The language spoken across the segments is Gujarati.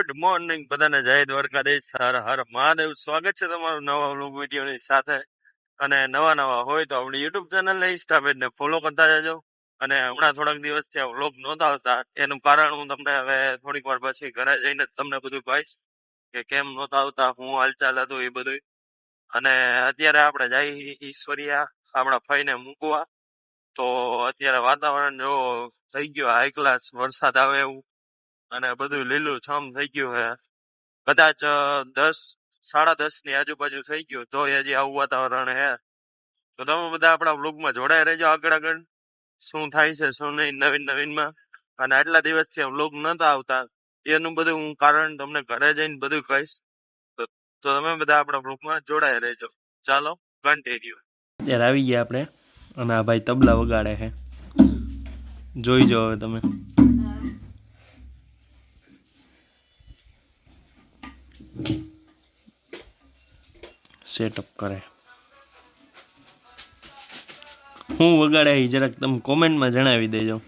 ગુડ મોર્નિંગ બધાને, જય દ્વારકાધીશ, હર હર મહાદેવ. સ્વાગત છે તમારું નવા વ્લોગ વિડીયોની સાથે. અને નવા હોય તો આપણી યુટ્યુબ ચેનલને ઇન્સ્ટા પેજને ફોલો કરતા જજો. અને હમણાં થોડાક દિવસથી આ વ્લોગ નહોતા આવતા, એનું કારણ હું તમને હવે થોડીક વાર પછી ઘરે જઈને તમને બધું કહીશ કે કેમ નહોતા આવતા, હું હાલચાલ હતું એ બધું. અને અત્યારે આપણે જઈ ઈશ્વરિયા આપણા ફઈને મૂકવા. તો અત્યારે વાતાવરણ જો થઈ ગયું હાઈ ક્લાસ, વરસાદ આવે એવું, અને બધું લીલું છમ થઈ ગયું છે. કદાચ 10, 10:30 ની આજુબાજુ થઈ ગયું તો હજી આવું વાતાવરણ છે. તો તમે બધા આપણા વ્લોગમાં જોડાઈ રહેજો આગળ શું થાય છે શું નહીં નવીનમાં. અને આટલા દિવસથી વ્લોગ નતા આવતા, એનું બધું હું કારણ તમને ઘરે જઈને બધું કહીશ. તો તમે બધા આપણા વ્લોગમાં જોડાઈ રહેજો. ચાલો કન્ટિન્યુ. ત્યારે આવી ગયા આપણે, અને આ ભાઈ તબલા વગાડે છે, જોઈ જો હવે તમે. સેટઅપ કરે હું વગાડે એ જરાક તમે કોમેન્ટમાં જણાવી દેજો.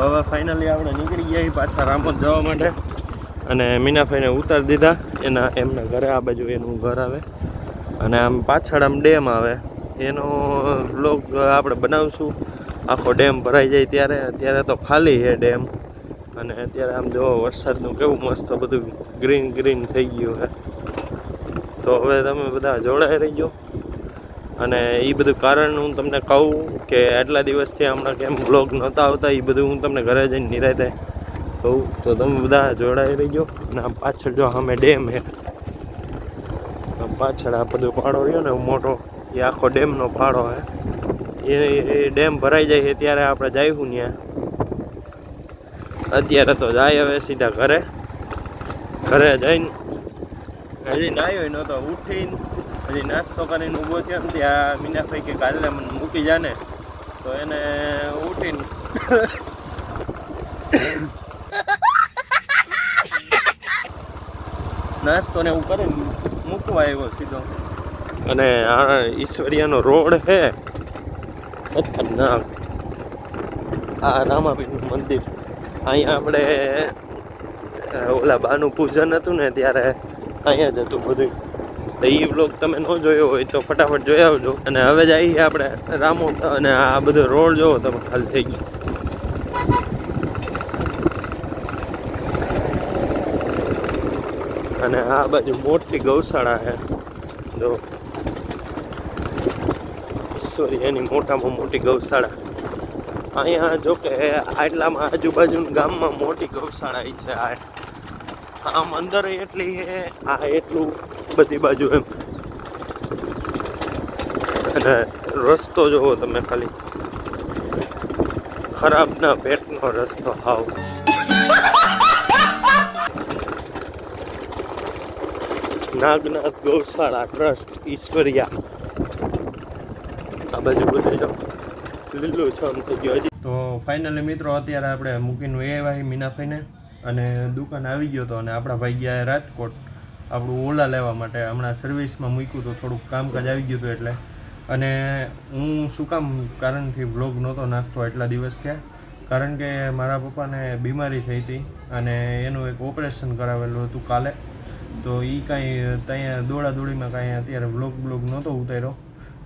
હવે ફાઇનલી આપણે નીકળી ગયા પાછા રામોદ જવા માટે. અને મીનાભાઈને ઉતારી દીધા એમના ઘરે. આ બાજુ એનું ઘર આવે, અને આમ પાછળ આમ ડેમ આવે. એનો વ્લોગ આપણે બનાવશું, આખો ડેમ ભરાઈ જાય ત્યારે. અત્યારે તો ખાલી છે ડેમ, અને અત્યારે આમ જો વરસાદનું કેવું મસ્ત બધું ગ્રીન થઈ ગયું છે. તો હવે તમે બધા જોડાઈ રહીજો. અને એ બધું કારણ હું તમને કહું કે આટલા દિવસથી હમણાં કેમ બ્લોગ નહોતા આવતા, એ બધું હું તમને ઘરે જઈને નિરાતે કહું. તો તમે બધા જોડાઈ રહીજો. અને આમ પાછળ જો સામે ડેમ છે, આમ પાછળ આ બધો પાડો રહ્યો ને મોટો, એ આખો ડેમનો પાડો છે. એ ડેમ ભરાઈ જાય છે ત્યારે આપણે જઈશું ત્યાં. અત્યારે તો જાય હવે સીધા ઘરે જઈને હજી નાયો નહોતો, ઉઠીને હજી નાસ્તો કરીને ઊભો થયો ને ત્યાં મીનાભાઈ કે કાલે મને મૂકી જાને. તો એને ઉઠીને નાસ્તો ને એવું કરીને મૂકવા આવ્યો સીધો. અને આ ઈશ્વરિયાનો રોડ છે ખતરનાક. આ રામાપીરનું મંદિર, અહીંયા આપણે ઓલા બાનું પૂજન હતું ને ત્યારે અહીંયા જ હતું બધું. તો એ બ્લોગ તમે ન જોયો હોય તો ફટાફટ જોઈ આવજો. અને હવે જઈએ આપણે રામોદ. અને આ બધો રોડ જોવો તમે ખાલી થઈ ગયો. અને આ બાજુ મોટી ગૌશાળા છે જો, ઈશ્વરીયાની મોટામાં મોટી ગૌશાળા. અહીંયા જો કે આટલામાં આજુબાજુના ગામમાં મોટી ગૌશાળા છે. આમ અંદર એટલી છે, આ એટલું બધી બાજુ એમ. અને રસ્તો જોવો તમે ખાલી, ખરાબના પેટનો રસ્તો હાવ. નાગનાથ ગૌશાળા ટ્રસ્ટ ઈશ્વરિયા. આ બાજુ બધું જો લીલું છમ થઈ ગયું હજી. તો ફાઇનલી મિત્રો અત્યારે આપણે મૂકીને આવ્યા મીનાભાઈને, અને દુકાન આવી ગયો હતો. અને આપણા ભાઈ ગયા રાજકોટ આપણું ઓલા લેવા માટે. હમણાં સર્વિસમાં મૂક્યું તો થોડુંક કામકાજ આવી ગયું હતું એટલે. અને હું શું કામ કારણથી વ્લોગ નહોતો નાખતો એટલા દિવસ થયા, કારણ કે મારા પપ્પાને બીમારી થઈ હતી અને એનું એક ઓપરેશન કરાવેલું હતું કાલે. તો એ કાંઈ ત્યાં દોડાદોડીમાં કાંઈ અત્યારે વ્લોગ નહોતો ઉતાર્યો.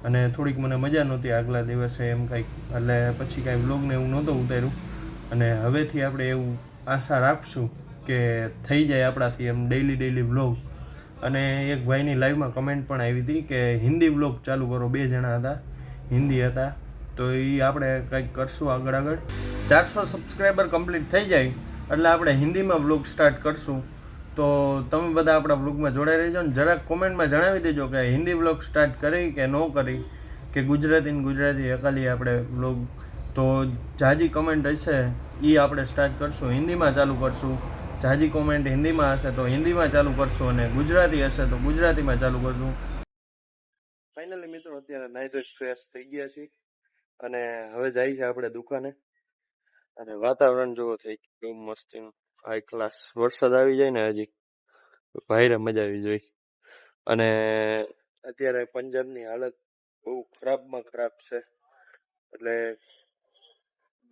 અને થોડીક મને મજા નહોતી આગલા દિવસે એમ કાંઈક, એટલે પછી કાંઈ વ્લોગને એવું નહોતું ઉતાર્યું. અને હવેથી આપણે એવું આશા રાખશું કે થઈ જાય આપણાથી એમ ડેઈલી વ્લોગ. અને એક ભાઈની લાઈવમાં કમેન્ટ પણ આવી હતી કે હિન્દી વ્લોગ ચાલુ કરો. 2 જણા હતા, હિન્દી હતા. તો એ આપણે કંઈક કરશું આગળ. 400 સબસ્ક્રાઈબર કમ્પ્લીટ થઈ જાય એટલે આપણે હિન્દીમાં વ્લોગ સ્ટાર્ટ કરશું. તો તમે બધા આપણા વ્લોગમાં જોડાઈ રહેજો. ને જરાક કોમેન્ટમાં જણાવી દેજો કે હિન્દી વ્લોગ સ્ટાર્ટ કરી કે ન કરી, કે ગુજરાતી અકાલી આપણે વ્લોગ. તો જાજી કમેન્ટ હશે એ આપણે સ્ટાર્ટ કરશું, હિન્દીમાં ચાલુ કરશું. જાજી કોમેન્ટ હિન્દીમાં હશે તો હિન્દીમાં ચાલુ કરશું અને ગુજરાતી હશે તો ગુજરાતીમાં ચાલુ કરશું. ફાઇનલી મિત્રો અત્યારે નાઈ ધોઈ ફ્રેશ થઈ ગયા છીએ અને હવે જાય છે આપણે દુકાને. અને વાતાવરણ જોવો થઈ ગયું મસ્ત હાઈ ક્લાસ. વરસાદ આવી જાય ને હજી ભાઈરે મજા આવી જોઈ. અને અત્યારે પંજાબની હાલત બહુ ખરાબમાં ખરાબ છે, એટલે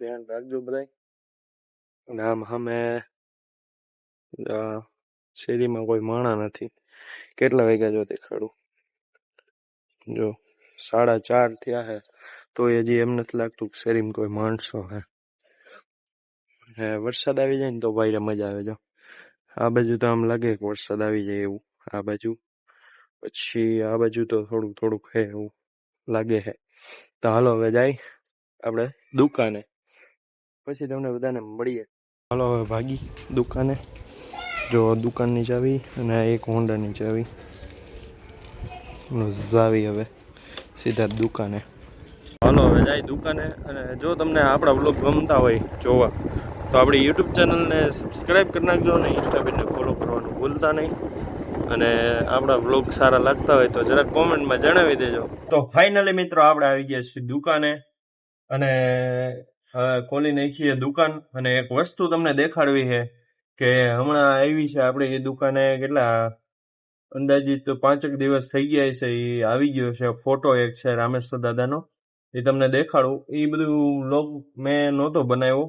ધ્યાન રાખજો બધાય. અને આમ સામે શેરીમાં કોઈ માણા નથી. કેટલા વાગ્યા જો દેખાડું, જો 4:30 થયા હે તો હજી એમ નથી લાગતું કે શેરીમાં કોઈ માણસો હે. વરસાદ આવી જાય ને તો ભાઈ મજા આવે. જો આ બાજુ તો આમ લાગે કે વરસાદ આવી જાય એવું, આ બાજુ. પછી આ બાજુ તો થોડુંક થોડુંક હે એવું લાગે છે. તો હાલો હવે જાય આપણે દુકાને, પછી તમને બધાને મળીએ. હાલો હવે ભાગી દુકાને. જો દુકાનની ચાવી અને એક હોન્ડાની ચાવી જાવી. હવે સીધા દુકાને. હાલો હવે જાય દુકાને. અને જો તમને આપણા વ્લોગ ગમતા હોય જોવા તો આપણી યુટ્યુબ ચેનલને સબસ્ક્રાઈબ કરી નાખજો અને ઇન્સ્ટા પેજને ફોલો કરવાનું ભૂલતા નહીં. અને આપણા વ્લોગ સારા લાગતા હોય તો જરાક કોમેન્ટમાં જણાવી દેજો. તો ફાઇનલી મિત્રો આપણે આવી ગયા છીએ દુકાને અને ખોલી નાખીએ દુકાન. અને એક વસ્તુ તમને દેખાડવી છે કે હમણાં આવી છે આપણી દુકાને, કેટલા અંદાજિત 5 દિવસ થઈ ગયા છે. એ આવી ગયો છે ફોટો, એક છે રામેશ્વર દાદાનો, એ તમને દેખાડું. એ બધું વ્લોગ મેં નહોતો બનાવ્યો,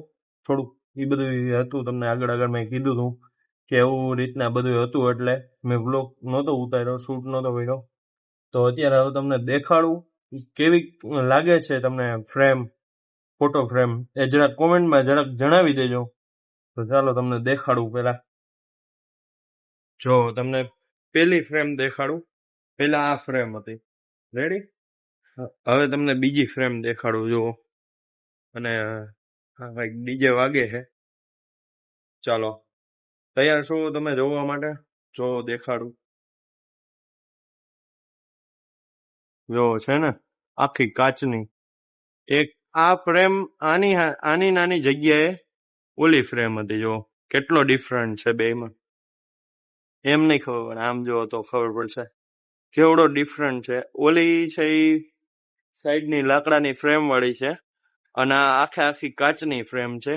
થોડુંક એ બધું હતું, તમને આગળ મેં કીધું હતું કે એવું રીતના બધું હતું, એટલે મેં વ્લોગ નહોતો ઉતાર્યો, શૂટ નહોતો કર્યો. તો અત્યારે હવે તમને દેખાડું કેવી લાગે છે તમને ફ્રેમ, ફોટો ફ્રેમ, એ જરાક કોમેન્ટમાં જરાક જણાવી દેજો. તો ચાલો તમને દેખાડું. પેલા જો તમને પેલી ફ્રેમ દેખાડું. પેલા આ ફ્રેમ હતી, રેડી. હવે તમને બીજી ફ્રેમ દેખાડું. જુઓ, અને હા કંઈક ડીજે વાગે છે. ચાલો તૈયાર છો તમે જોવા માટે? જો દેખાડું. જો છે ને આખી કાચની એક આ ફ્રેમ, આની નાની જગ્યાએ ઓલી ફ્રેમ હતી. જો કેટલો ડિફરન્ટ છે બેમાં. એમ નહીં ખબર પડે, આમ જો તો ખબર પડશે કેવડો ડિફરન્ટ છે. ઓલી છે એ સાઈડની લાકડાની ફ્રેમ વાળી છે અને આ આખી કાચની ફ્રેમ છે.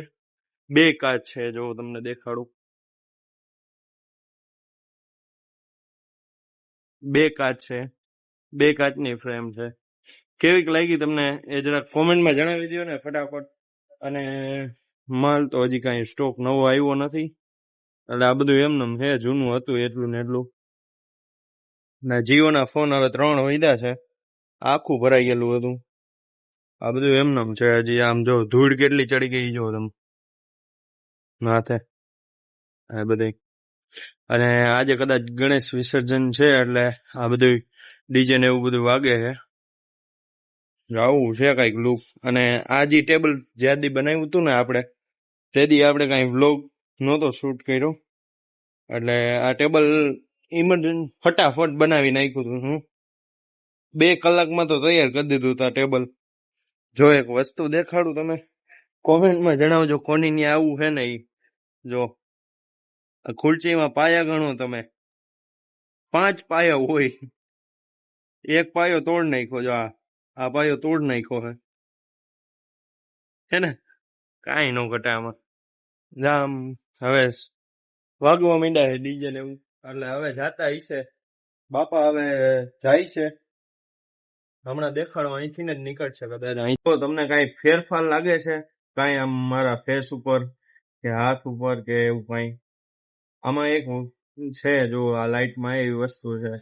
બે કાચ છે, જો તમને દેખાડું. બે કાચ છે, બે કાચની ફ્રેમ છે. કેવીક લાગી તમને એ જરા કોમેન્ટમાં જણાવી દો ને ફટાફટ. અને માલ તો હજી કાંઈ સ્ટોક નવો આવ્યો નથી, એટલે આ બધું એમનેમ છે, જૂનું હતું એટલું ને એટલું. ને જીઓના ફોન હવે 3 વધ્યા છે, આખું ભરાઈ ગયેલું હતું. આ બધું એમનેમ છે હજી. આમ જો ધૂળ કેટલી ચડી ગઈ જો તમે માથે આ બધી. અને આજે કદાચ ગણેશ વિસર્જન છે એટલે આ બધું ડીજે ને એવું બધું વાગે છે. આવું છે કઈક લુક. અને આ જે ટેબલ જ્યાંથી બનાવ્યું હતું ને આપણે, તેથી આપણે કાંઈ વ્લોગ નહોતો શૂટ કર્યો, એટલે આ ટેબલ ઇમરજન્સી ફટાફટ બનાવી નાખ્યું હતું હું. 2 કલાકમાં તો તૈયાર કરી દીધું હતું આ ટેબલ. જો એક વસ્તુ દેખાડું, તમે કોમેન્ટમાં જણાવજો કોની ને આવું છે ને. એ જો આ ખુરશીમાં પાયા ગણો તમે, 5 પાયા હોય. એક પાયો તોડ નાખ્યો. જો આ પાયો તોડ નાખ્યો હે ને. કાંઈ ન ઘટે આમાં. આમ હવે વાગવા માંડ્યા છે ડીજે ને એવું, એટલે હવે જાતા હશે બાપા. હવે જાય છે હમણાં દેખાડો, અહીંથી જ નીકળશે કદાચ. અહીં તો તમને કાંઈ ફેરફાર લાગે છે કાંઈ આમ મારા ફેસ ઉપર કે હાથ ઉપર કે એવું કાંઈ? આમાં એક છે, જો આ લાઇટમાં એવી વસ્તુ છે.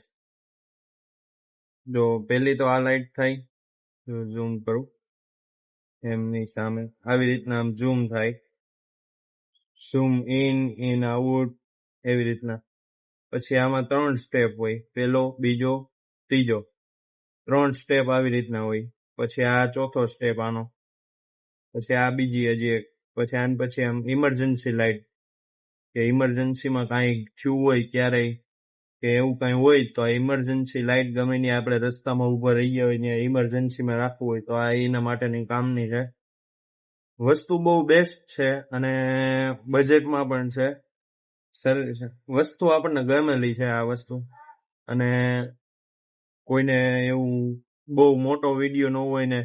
જો પેલી તો આ લાઇટ થાય, ઝૂમ કરું એમની સામે, આવી રીતના આમ ઝૂમ થાય, ઝૂમ ઇન આઉટ એવી રીતના. પછી આમાં 3 સ્ટેપ હોય, પેલો, બીજો, ત્રીજો, 3 સ્ટેપ આવી રીતના હોય. પછી આ ચોથો સ્ટેપ આનો, પછી આ બીજી હજી એક, પછી આને પછી આમ ઇમરજન્સી લાઇટ, કે ઇમરજન્સીમાં કાંઈ થયું હોય ક્યારેય કે એવું કાંઈ હોય તો આ ઇમરજન્સી લાઇટ ગમે ની આપણે રસ્તામાં ઊભા રહી ગયા હોય ને ઇમરજન્સીમાં રાખવું હોય તો આ એના માટેની કામની છે. વસ્તુ બહુ બેસ્ટ છે અને બજેટમાં પણ છે, સરસ છે. વસ્તુ આપણને ગમેલી છે આ વસ્તુ. અને કોઈને એવું બહુ મોટો વિડીયો ન હોય ને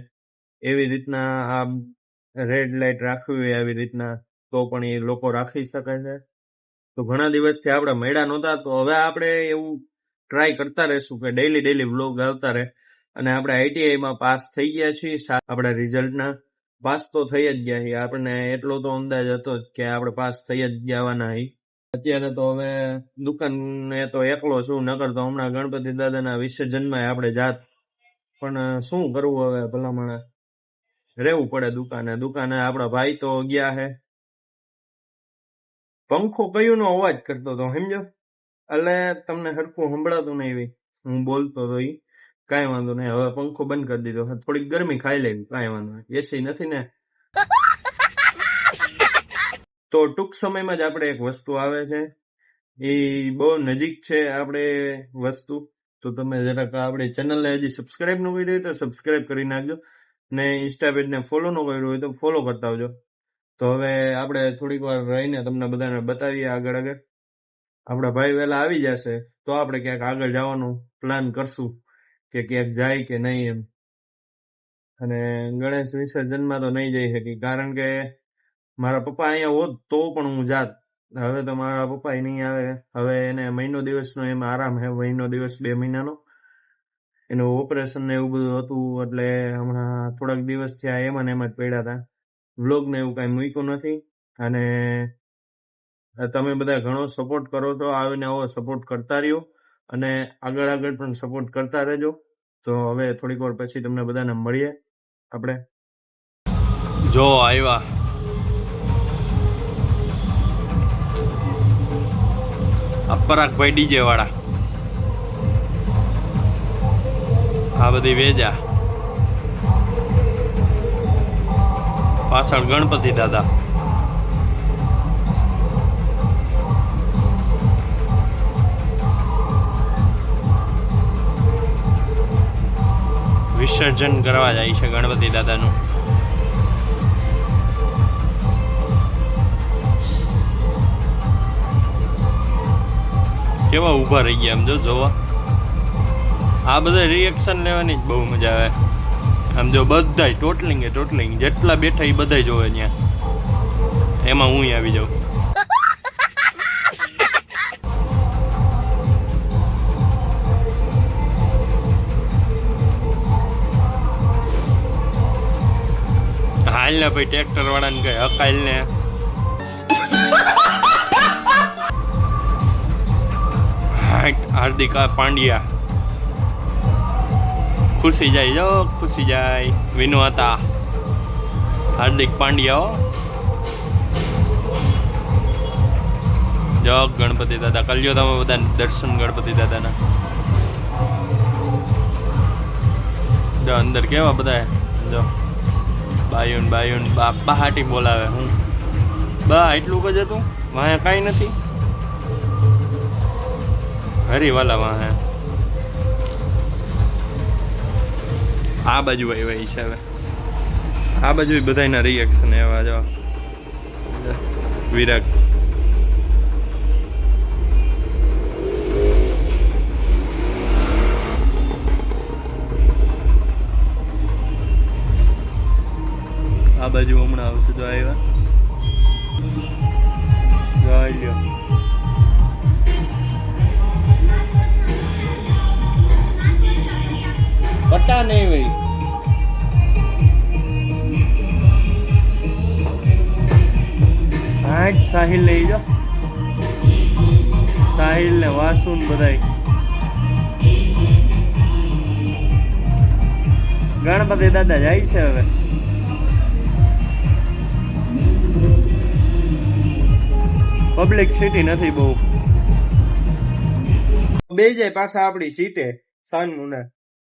એવી રીતના આ રેડ લાઇટ રાખવી હોય આવી રીતના તો પણ એ લોકો રાખી શકે છે. તો ઘણા દિવસથી આપણે મળ્યા નહોતા, તો હવે આપણે એવું ટ્રાય કરતા રહેશું કે ડેલી વ્લોગ આવતા રહે. અને આપણે આઈટીઆઈમાં પાસ થઈ ગયા છીએ, આપણા રિઝલ્ટના પાસ તો થઈ જ ગયા છીએ. આપણને એટલો તો અંદાજ હતો જ કે આપણે પાસ થઈ જ જવાના છીએ. અત્યારે તો હવે દુકાને તો એકલો છું, નકર તો હમણાં ગણપતિ દાદાના વિસર્જનમાં આપણે જાત. પણ શું કરવું હવે, ભલામણ રહેવું પડે દુકાને. આપણા ભાઈ તો ગયા છે. પંખો કયું નો અવાજ કરતો હતો સમજો, એટલે તમને હરખું સંભળાતું નહીં હું બોલતો હતો એ. કાંઈ વાંધો નહીં, હવે પંખો બંધ કરી દીધો. થોડીક ગરમી ખાઈ લેવી, કાંઈ વાંધો નહીં, એસી નથી ને. તો ટૂંક સમયમાં જ આપણે એક વસ્તુ આવે છે, એ બહુ નજીક છે આપણે વસ્તુ. તો તમે જરાક આપણી ચેનલને હજી સબસ્ક્રાઇબ ન કરી હોય તો સબસ્ક્રાઇબ કરી નાખજો, ને ઇન્સ્ટા પેજને ફોલો ન કર્યું હોય તો ફોલો કરતા આવજો. તો હવે આપણે થોડીક વાર રહીને તમને બધાને બતાવીએ આગળ. આપણા ભાઈ વહેલા આવી જશે તો આપણે ક્યાંક આગળ જવાનું પ્લાન કરશું કે ક્યાંક જાય કે નહીં એમ. અને ગણેશ વિસર્જનમાં તો નહીં જઈ શકી, કારણ કે મારા પપ્પા અહીંયા હોત તો પણ હું જાત. હવે તો મારા પપ્પા નહીં આવે. હવે એને મહિનો દિવસનો એમાં આરામ છે, મહિનો દિવસ 2 મહિનાનો. એનું ઓપરેશન ને એવું બધું હતું, એટલે હમણાં થોડાક દિવસ થયા એમ જ પડ્યા હતા. વ્લોગ ને એવું કાંઈ મૂક્યું નથી. અને તમે બધા ઘણો સપોર્ટ કરો છો, આવીને આવો સપોર્ટ કરતા રહ્યો અને આગળ પણ સપોર્ટ કરતા રહેજો. તો હવે થોડીક વાર પછી તમને બધાને મળીએ આપણે. જો આવ્યા પરાગભાઈ ડીજે વાળા, આ બધી વેજા, પાછળ ગણપતિ દાદા. વિસર્જન કરવા જાય છે ગણપતિ દાદાનું. કેવા ઊભા રહી ગયા આમ જોવા. આ બધા રિએક્શન લેવાની જ બહુ મજા આવે. આમ જો બધાય ટોટલિંગ જેટલા બેઠા એ બધાય જોવે ત્યાં. એમાં હું આવી જાઉં. હાલ ને ભાઈ, ટ્રેક્ટર વાળાને કઈ હકાલ ને. હાર્દિક પાંડ્યા ખુશી જાય. વિનુ હતા હાર્દિક પાંડ્યા. જો ગણપતિ દાદા કલ્યો તમે બધા દર્શન ગણપતિ દાદાના. જો અંદર કેવા બધા જો બાયુન બાપા હાટી બોલાવે. હું બા એટલું જ હતું, વાંહે કાંઈ નથી. હરીવાલા વાંહે. આ બાજુ આવી છે હવે. આ બાજુ બધાના રિએક્શન એવા જો વિરાગ. આ બાજુ હમણાં આવશે તો આવ્યા. પટ્ટા નહીં ભાઈ. સાહિલ લઈ જાઓ. સાહિલ ને વાસુન બધાય. ગણપતિ દાદા જાય છે હવે. પબ્લિક સિટી નથી બહુ. બે જાય પાછા આપણી સીટે સાંજનું ને.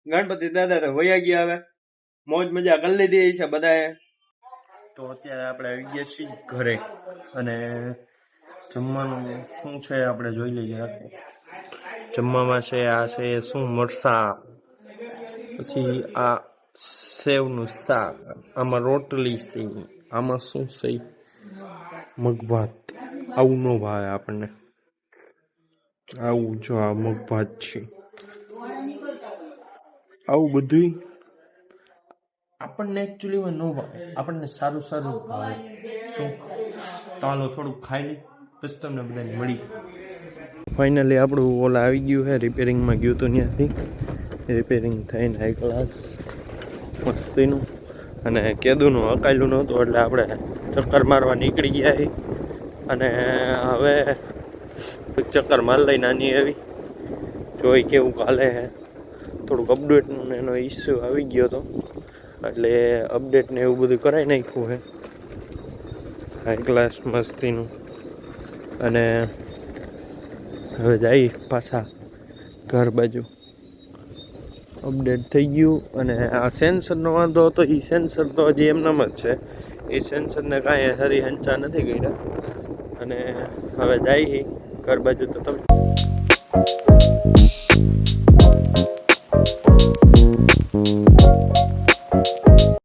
ગણપતિ દાદા તો વયા ગયા હવે. મોજ મજા કરી લીધી છે બધાએ. તો અત્યારે આપણે આવી ગયા છીએ ઘરે અને જમવાનું શું છે આપણે જોઈ લઈએ. જમવામાં છે આ છે શું મરસા, પછી આ સેવનું શાક, આમાં રોટલી છે, આમાં શું છે? મગભાત. આવું ન ભાવે આપણને. આવું જો આ મગભાત છે, આવું બધું આપણને એકચ્યુઅલીમાં ન ભાવે. આપણને સારું સારું ભાવે. શું ચાલો થોડુંક ખાઈ લઈ, પછી તમને બધાને મળી. ફાઇનલી આપણું ઓલા આવી ગયું છે, રિપેરિંગમાં ગયું હતું ત્યાંથી. રિપેરિંગ થઈને હાઈ ક્લાસ મસ્તીનું. અને કેદુનું અકાયેલું નહોતું એટલે આપણે ચક્કર મારવા નીકળી ગયા છીએ. અને હવે ચક્કર માર લઈ નાની એવી જોઈ કેવું કાલે છે. થોડુંક અપડેટનું એનો ઇસ્યુ આવી ગયો હતો એટલે અપડેટને એવું બધું કરાવી નાખ્યું છે હાઈ ક્લાસ મસ્તીનું. અને હવે જઈ પાછા ઘર બાજુ. અપડેટ થઈ ગયું. અને આ સેન્સરનો વાંધો હતો, એ સેન્સર તો હજી એમનામ જ છે. એ સેન્સરને કાંઈ હરી હંચા નથી કર્યા. અને હવે જઈ ઘર બાજુ. તો તમે